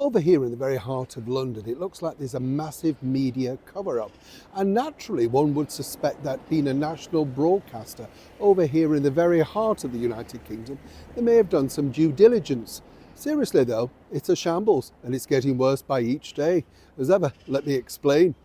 Over here in the very heart of London, it looks like there's a massive media cover-up. And naturally, one would suspect that being a national broadcaster over here in the very heart of the United Kingdom, they may have done some due diligence. Seriously though, it's a shambles and it's getting worse by each day. As ever, let me explain.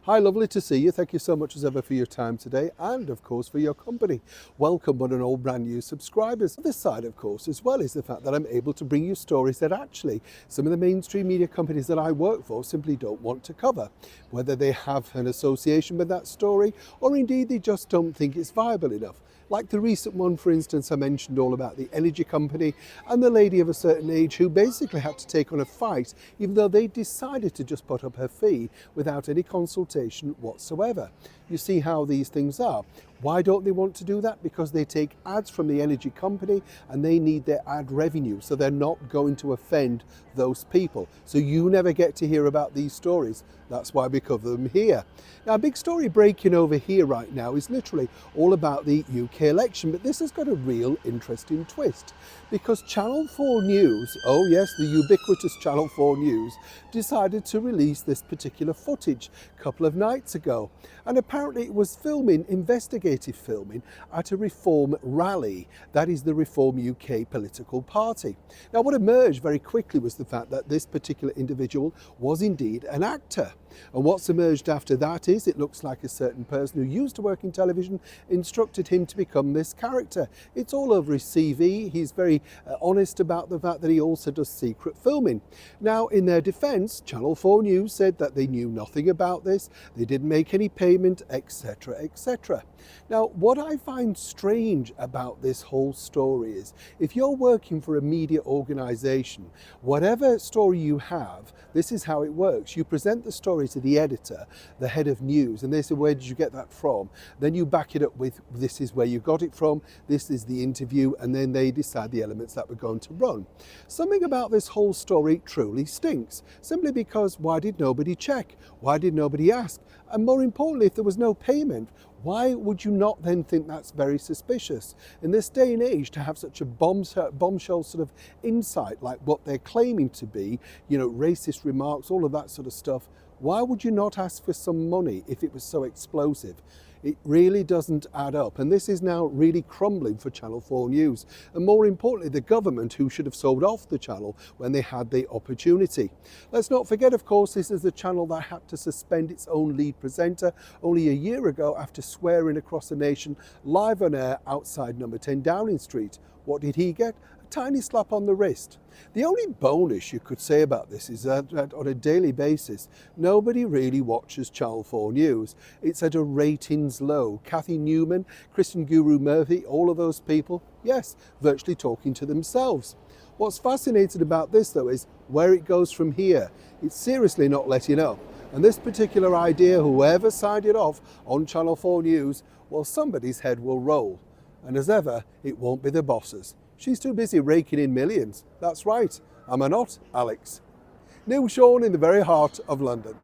Hi, lovely to see you. Thank you so much as ever for your time today and of course for your company. Welcome one and all brand new subscribers. This side of course as well is the fact that I'm able to bring you stories that actually some of the mainstream media companies that I work for simply don't want to cover. Whether they have an association with that story or indeed they just don't think it's viable enough. Like the recent one, for instance, I mentioned all about the energy company and the lady of a certain age who basically had to take on a fight even though they decided to just put up her fee without any consultation whatsoever. You see how these things are. Why don't they want to do that? Because they take ads from the energy company and they need their ad revenue, so they're not going to offend those people. So you never get to hear about these stories. That's why we cover them here. Now, a big story breaking over here right now is literally all about the UK election, but this has got a real interesting twist because Channel 4 News, oh yes, the ubiquitous Channel 4 News, decided to release this particular footage a couple of nights ago. And apparently it was investigative filming at a Reform rally, that is the Reform UK political party. Now what emerged very quickly was the fact that this particular individual was indeed an actor. And what's emerged after that is it looks like a certain person who used to work in television instructed him to become this character. It's all over his CV. He's very honest about the fact that he also does secret filming. Now, in their defense, Channel 4 News said that they knew nothing about this, they didn't make any payment, etc., etc. Now, what I find strange about this whole story is if you're working for a media organization, whatever story you have, this is how it works. You present the story to the editor, the head of news, and they say, where did you get that from? Then you back it up with, this is where you got it from, this is the interview, and then they decide the elements that we're going to run. Something about this whole story truly stinks, simply because why did nobody check? Why did nobody ask? And more importantly, if there was no payment, why would you not then think that's very suspicious? In this day and age, to have such a bombshell sort of insight like what they're claiming to be, you know, racist remarks, all of that sort of stuff, why would you not ask for some money if it was so explosive? It really doesn't add up. And this is now really crumbling for Channel 4 News. And more importantly, the government who should have sold off the channel when they had the opportunity. Let's not forget, of course, this is the channel that had to suspend its own lead presenter only a year ago after swearing across the nation live on air outside number 10 Downing Street. What did he get? Tiny slap on the wrist. The only bonus you could say about this is that on a daily basis, nobody really watches Channel 4 News. It's at a ratings low. Cathy Newman, Christian Guru Murphy, all of those people, yes, virtually talking to themselves. What's fascinating about this though is where it goes from here. It's seriously not letting up. And this particular idea, whoever signed it off on Channel 4 News, well, somebody's head will roll. And as ever, it won't be the bosses. She's too busy raking in millions. That's right, am I not, Alex? Neil Sean in the very heart of London.